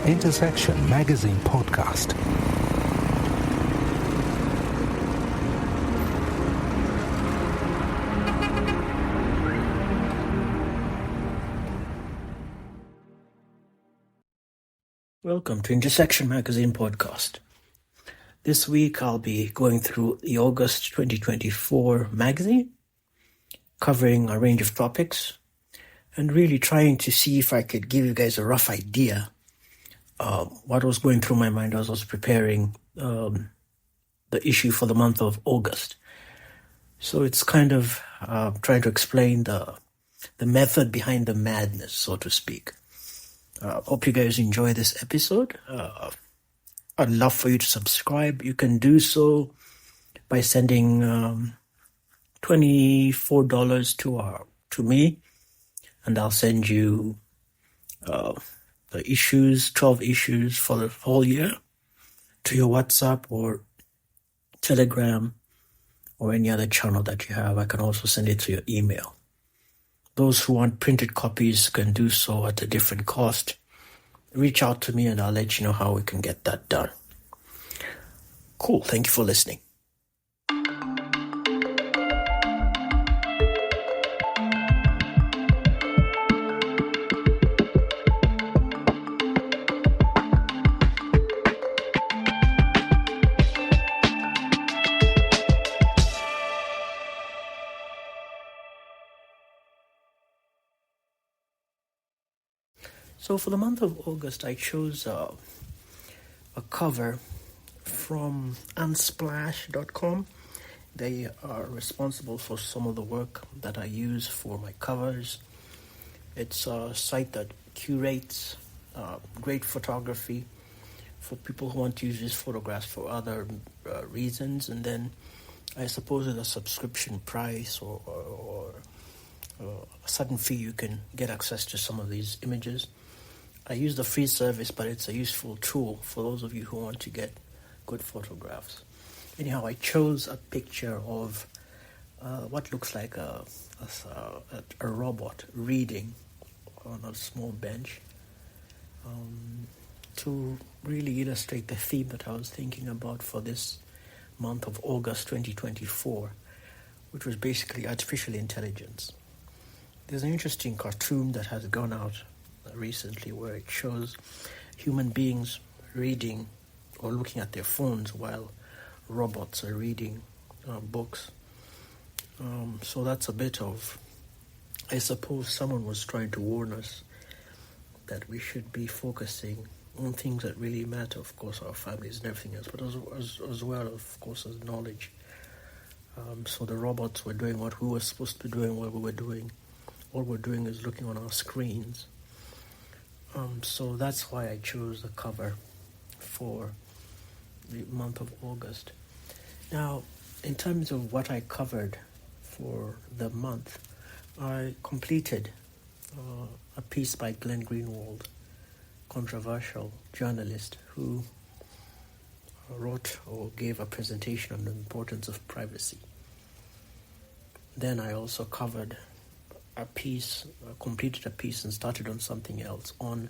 Intersection Magazine Podcast. Welcome to Intersection Magazine Podcast. This week I'll be going through the August 2024 magazine, covering a range of topics, and really trying to see if I could give you guys a rough idea what was going through my mind as I was preparing the issue for the month of August. So it's kind of trying to explain the method behind the madness, so to speak. Hope you guys enjoy this episode. I'd love for you to subscribe. You can do so by sending $24 to me, and I'll send you the issues, 12 issues for the whole year, to your WhatsApp or Telegram or any other channel that you have. I can also send it to your email. Those who want printed copies can do so at a different cost. Reach out to me and I'll let you know how we can get that done. Cool. Thank you for listening. So for the month of August, I chose a cover from unsplash.com. They are responsible for some of the work that I use for my covers. It's a site that curates great photography for people who want to use these photographs for other reasons. And then I suppose at a subscription price or a certain fee, you can get access to some of these images. I use the free service, but it's a useful tool for those of you who want to get good photographs. Anyhow, I chose a picture of what looks like a robot reading on a small bench to really illustrate the theme that I was thinking about for this month of August 2024, which was basically artificial intelligence. There's an interesting cartoon that has gone out recently where it shows human beings reading or looking at their phones while robots are reading books. So that's a bit of, I suppose someone was trying to warn us that we should be focusing on things that really matter, of course, our families and everything else, but as well, of course, as knowledge. So the robots were doing what we were supposed to be doing while we were doing. All we're doing is looking on our screens. So that's why I chose the cover for the month of August. Now, in terms of what I covered for the month, I completed a piece by Glenn Greenwald, controversial journalist who wrote or gave a presentation on the importance of privacy. Then I also covered a piece, completed a piece and started on something else on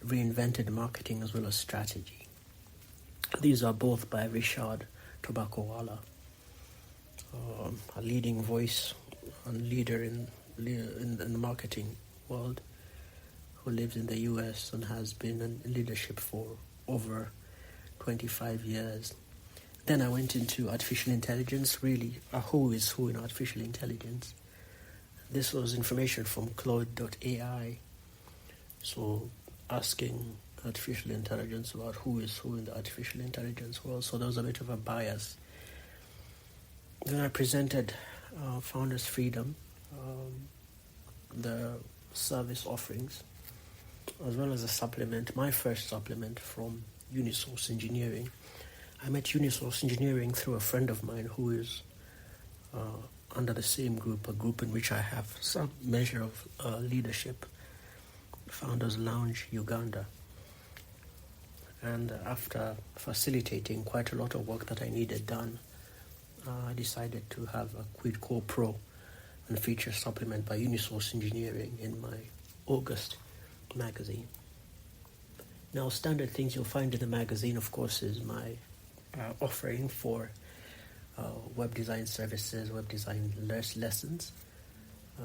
reinvented marketing as well as strategy. These are both by Rishad Tobaccowalla, a leading voice and leader in the marketing world, who lives in the US and has been in leadership for over 25 years. Then I went into artificial intelligence, really a who is who in artificial intelligence. This was information from Claude.ai, so asking artificial intelligence about who is who in the artificial intelligence world, so there was a bit of a bias. Then I presented Founders Freedom, the service offerings, as well as a supplement, my first supplement from Unisource Engineering. I met Unisource Engineering through a friend of mine who is under the same group, a group in which I have some measure of leadership, Founders Lounge Uganda. And after facilitating quite a lot of work that I needed done, I decided to have a quid pro quo and feature supplement by Unisource Engineering in my August magazine. Now, standard things you'll find in the magazine, of course, is my offering for web design services, web design lessons.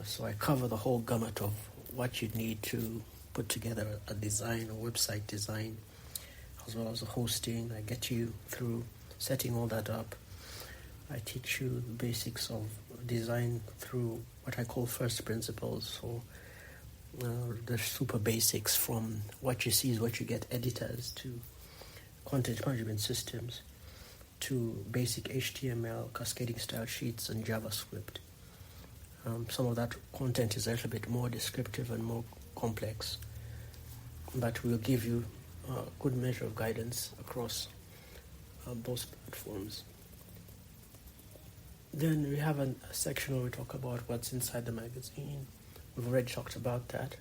So I cover the whole gamut of what you'd need to put together a design, a website design, as well as the hosting. I get you through setting all that up. I teach you the basics of design through what I call first principles. So the super basics, from what you see is what you get editors, to content management systems, to basic HTML, cascading style sheets, and JavaScript. Some of that content is a little bit more descriptive and more complex, but we'll give you a good measure of guidance across those platforms. Then we have a section where we talk about what's inside the magazine. We've already talked about that.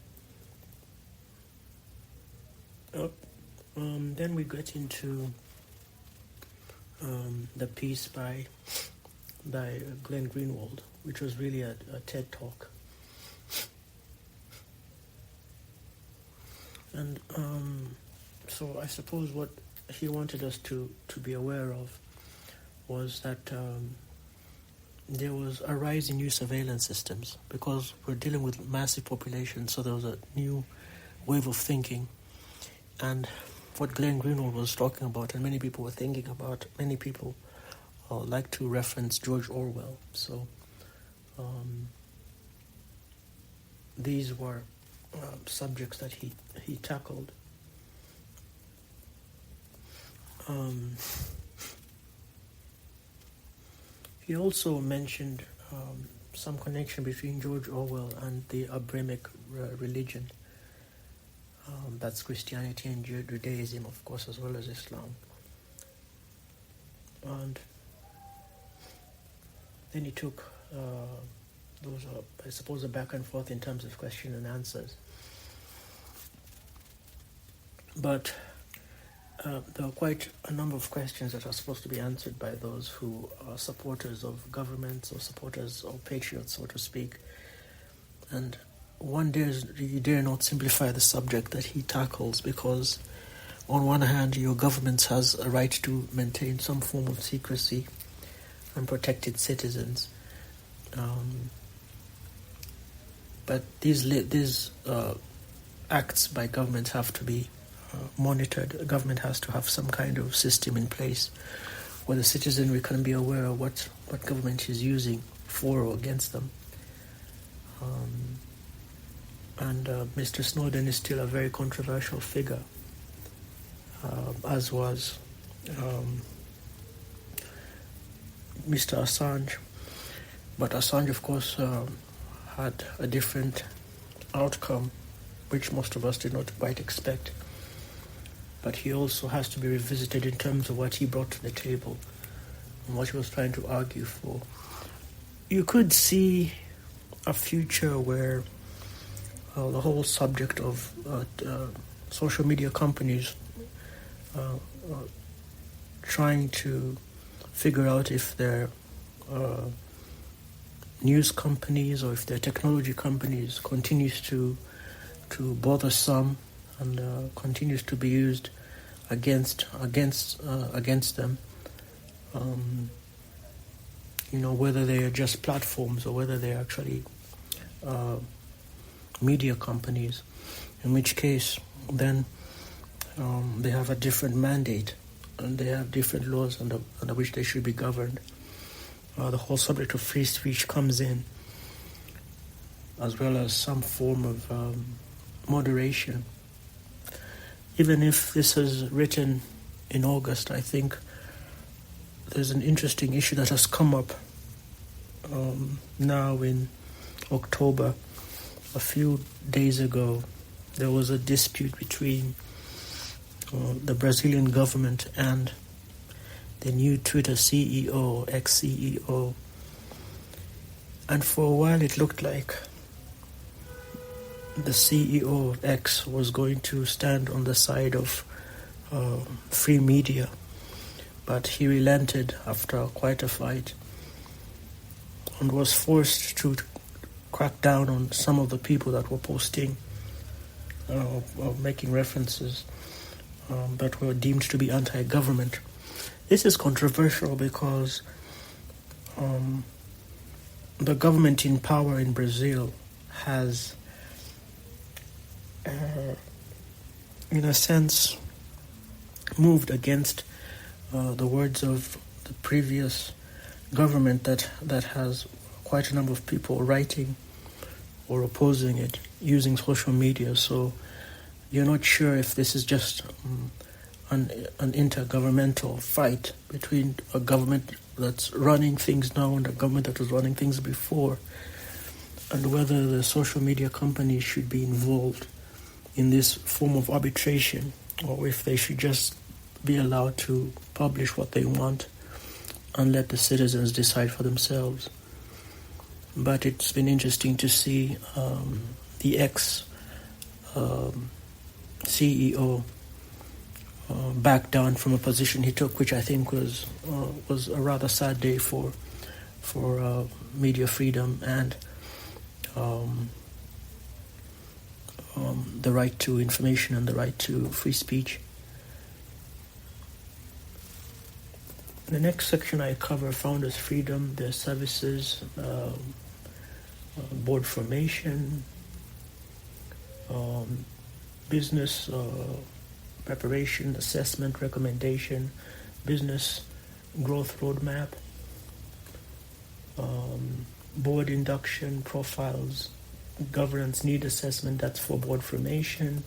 Then we get into the piece by Glenn Greenwald, which was really a TED talk. And so I suppose what he wanted us to be aware of was that there was a rise in new surveillance systems because we're dealing with massive populations, so there was a new wave of thinking. And what Glenn Greenwald was talking about, and many people were thinking about, many people like to reference George Orwell. So these were subjects that he tackled. He also mentioned some connection between George Orwell and the Abrahamic religion. That's Christianity and Judaism, of course, as well as Islam. And then he took those are, I suppose, a back and forth in terms of question and answers. But there are quite a number of questions that are supposed to be answered by those who are supporters of governments or supporters or patriots, so to speak. And you dare not simplify the subject that he tackles, because on one hand, your government has a right to maintain some form of secrecy and protect its citizens. But these acts by governments have to be monitored. The government has to have some kind of system in place where the citizenry can be aware of what government is using for or against them. And Mr. Snowden is still a very controversial figure, as was Mr. Assange. But Assange, of course, had a different outcome, which most of us did not quite expect. But he also has to be revisited in terms of what he brought to the table and what he was trying to argue for. You could see a future where the whole subject of social media companies trying to figure out if they're news companies or if they're technology companies continues to bother some and continues to be used against them. Whether they are just platforms or whether they're actually media companies, in which case then they have a different mandate and they have different laws under which they should be governed. The whole subject of free speech comes in, as well as some form of moderation. Even if this is written in August, I think there's an interesting issue that has come up now in October. A few days ago, there was a dispute between the Brazilian government and the new Twitter CEO, ex-CEO. And for a while it looked like the CEO X was going to stand on the side of free media, but he relented after quite a fight and was forced to crack down on some of the people that were posting or making references that were deemed to be anti-government. This is controversial because the government in power in Brazil has, in a sense, moved against the words of the previous government that has quite a number of people writing or opposing it using social media. So you're not sure if this is just an intergovernmental fight between a government that's running things now and a government that was running things before, and whether the social media companies should be involved in this form of arbitration, or if they should just be allowed to publish what they want and let the citizens decide for themselves. But it's been interesting to see the ex-CEO back down from a position he took, which I think was a rather sad day for media freedom and the right to information and the right to free speech. In the next section I cover founders' freedom, their services, board formation, business preparation, assessment, recommendation, business growth roadmap, board induction, profiles, governance need assessment, that's for board formation,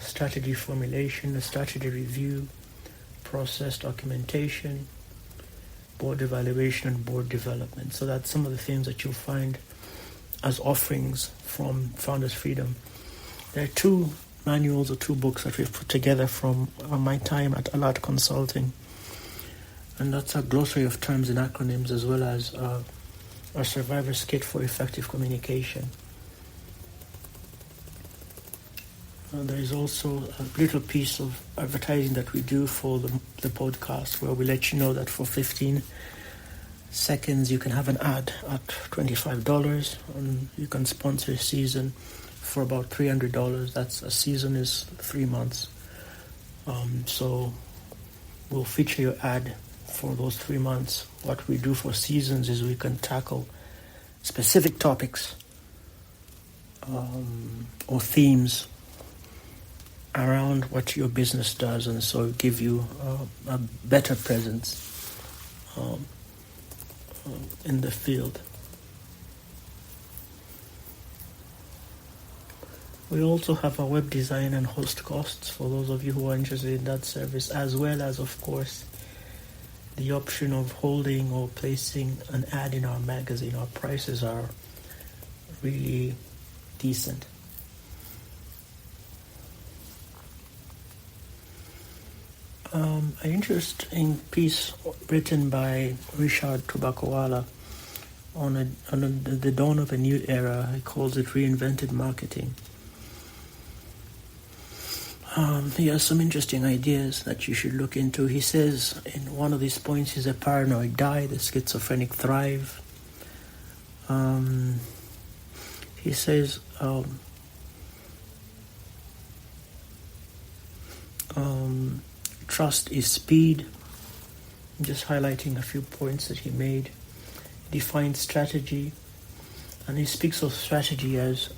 strategy formulation, a strategy review, process documentation, board evaluation, and board development. So that's some of the things that you'll find as offerings from Founders Freedom. There are 2 manuals or 2 books that we've put together from my time at Alert Consulting, and that's a glossary of terms and acronyms, as well as a survivor's kit for effective communication. There is also a little piece of advertising that we do for the podcast, where we let you know that for 15 seconds you can have an ad at $25, and you can sponsor a season for about $300. That's a season is 3 months. So we'll feature your ad for those 3 months. What we do for seasons is we can tackle specific topics or themes around what your business does, and so give you a better presence in the field. We also have a web design and host costs for those of you who are interested in that service, as well as, of course, the option of holding or placing an ad in our magazine. Our prices are really decent. An interesting piece written by Rishad Tobaccowalla on the dawn of a new era. He calls it reinvented marketing. He has some interesting ideas that you should look into. He says in one of these points, he's a paranoid die, the schizophrenic thrive. He says trust is speed. I'm just highlighting a few points that he made. He defines strategy, and he speaks of strategy as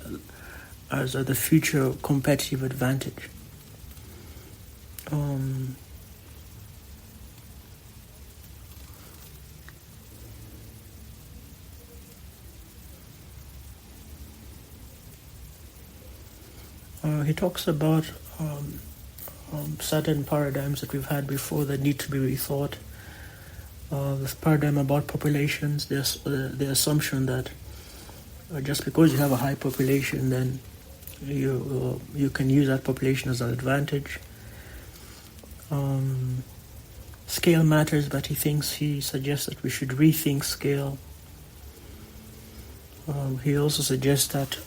the future competitive advantage. He talks about certain paradigms that we've had before that need to be rethought. This paradigm about populations, the assumption that just because you have a high population, then you can use that population as an advantage. Scale matters, but he suggests that we should rethink scale. He also suggests that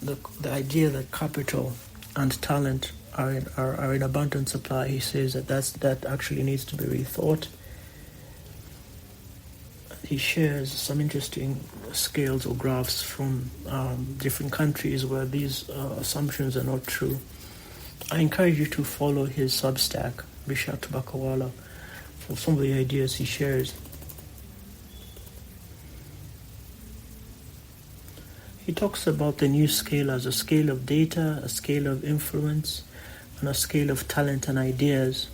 the idea that capital and talent are in abundant supply. He says that actually needs to be rethought. He shares some interesting scales or graphs from different countries where these assumptions are not true. I encourage you to follow his Substack, Rishad Tobaccowalla, for some of the ideas he shares. He talks about the new scale as a scale of data, a scale of influence, and a scale of talent and ideas.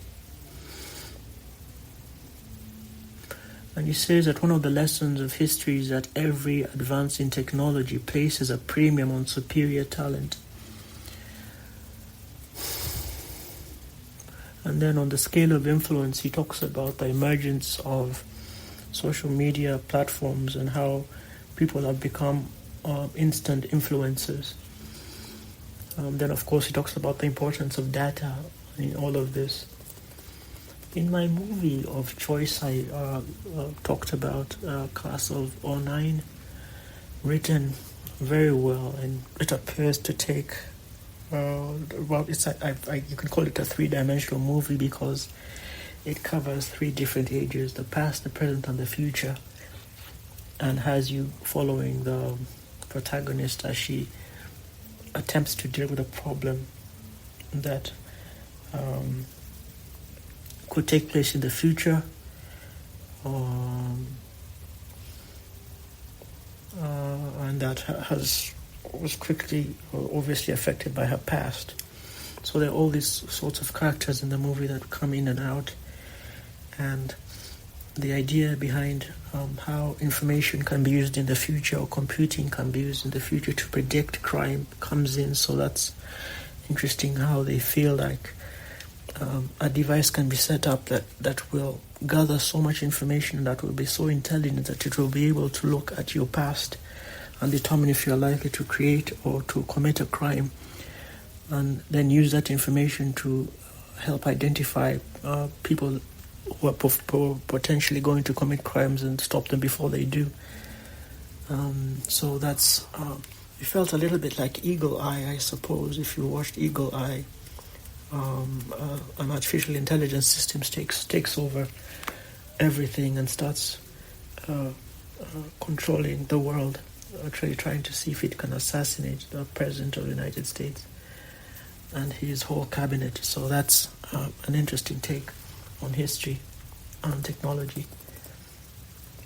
And he says that one of the lessons of history is that every advance in technology places a premium on superior talent. And then on the scale of influence, he talks about the emergence of social media platforms and how people have become instant influencers. Then, of course, he talks about the importance of data in all of this. In my movie of choice, I talked about Class of '09, written very well, and it appears to take, you can call it a three-dimensional movie because it covers three different ages, the past, the present, and the future, and has you following the protagonist as she attempts to deal with a problem that could take place in the future, and that was quickly, obviously affected by her past. So there are all these sorts of characters in the movie that come in and out, and the idea behind how information can be used in the future, or computing can be used in the future to predict crime, comes in. So that's interesting how they feel like a device can be set up that will gather so much information, that will be so intelligent that it will be able to look at your past and determine if you are likely to create or to commit a crime, and then use that information to help identify people who are potentially going to commit crimes and stop them before they do. So that's, it felt a little bit like Eagle Eye, I suppose. If you watched Eagle Eye, an artificial intelligence system takes over everything and starts controlling the world, actually trying to see if it can assassinate the President of the United States and his whole cabinet. So that's an interesting take on history and technology.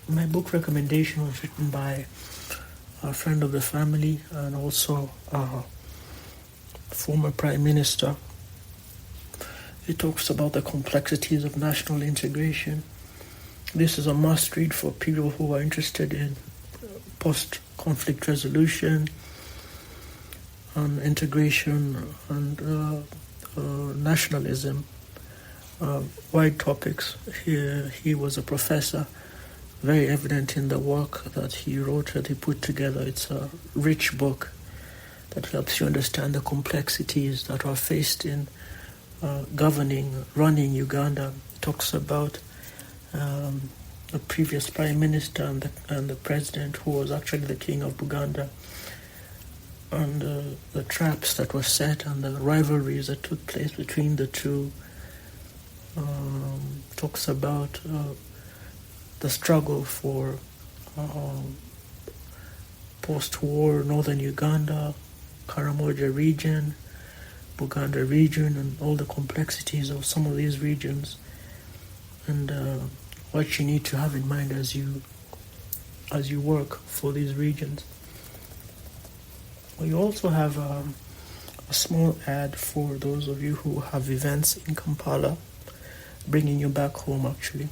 My book recommendation was written by a friend of the family and also a former Prime Minister. It talks about the complexities of national integration. This is a must-read for people who are interested in post-conflict resolution and integration and nationalism. Wide topics. He was a professor, very evident in the work that he wrote, that he put together. It's a rich book that helps you understand the complexities that are faced in running Uganda. It talks about the previous prime minister and the president, who was actually the king of Buganda, and the traps that were set and the rivalries that took place between the two. Talks about the struggle for post-war northern Uganda, Karamoja region, Buganda region, and all the complexities of some of these regions, and what you need to have in mind as you work for these regions. We also have a small ad for those of you who have events in Kampala, bringing you back home actually.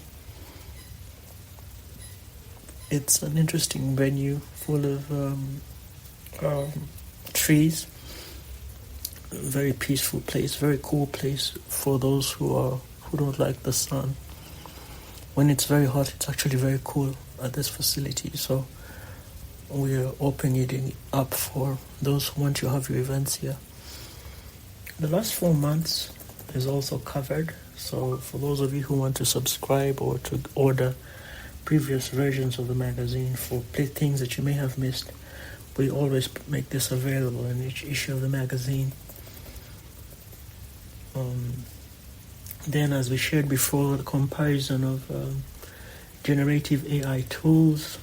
It's an interesting venue full of trees, very peaceful place, very cool place for those who don't like the sun. When it's very hot, it's actually very cool at this facility. So we're opening it up for those who want to have your events here. The last 4 months is also covered. So for those of you who want to subscribe or to order previous versions of the magazine for things that you may have missed, we always make this available in each issue of the magazine. Then, as we shared before, the comparison of generative AI tools.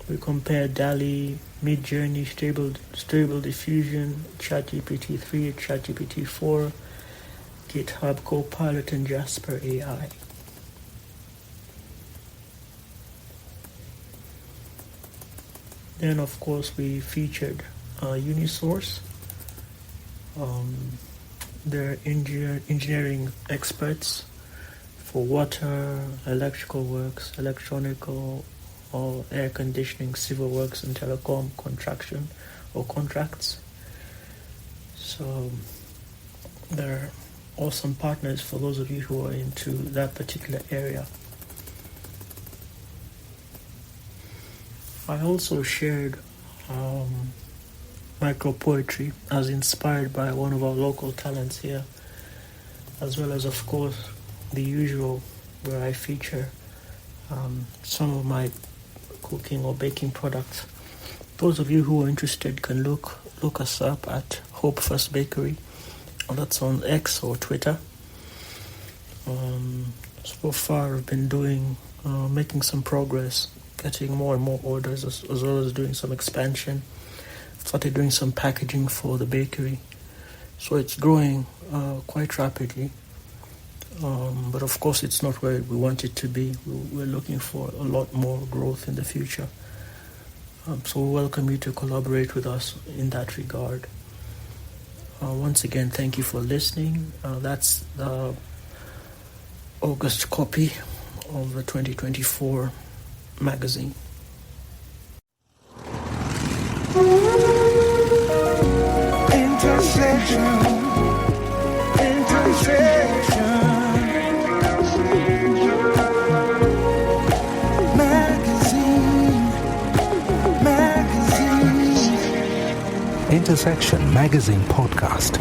We compared DALL-E, Midjourney, Stable Diffusion, ChatGPT 3, ChatGPT 4, GitHub Copilot, and Jasper AI. Then, of course, we featured Unisource. They're engineering experts for water, electrical works, electronical, or air conditioning, civil works, and telecom contracts. So they're awesome partners for those of you who are into that particular area. I also shared micro poetry as inspired by one of our local talents here, as well as, of course, the usual where I feature some of my cooking or baking products. Those of you who are interested can look us up at Hope First Bakery. That's on X or Twitter. So far I've been making some progress, getting more and more orders, as well as doing some expansion. Started doing some packaging for the bakery. So it's growing quite rapidly. But of course it's not where we want it to be. We're looking for a lot more growth in the future. So we welcome you to collaborate with us in that regard. Once again, thank you for listening. That's the August copy of the 2024 magazine. Intersection Magazine Podcast.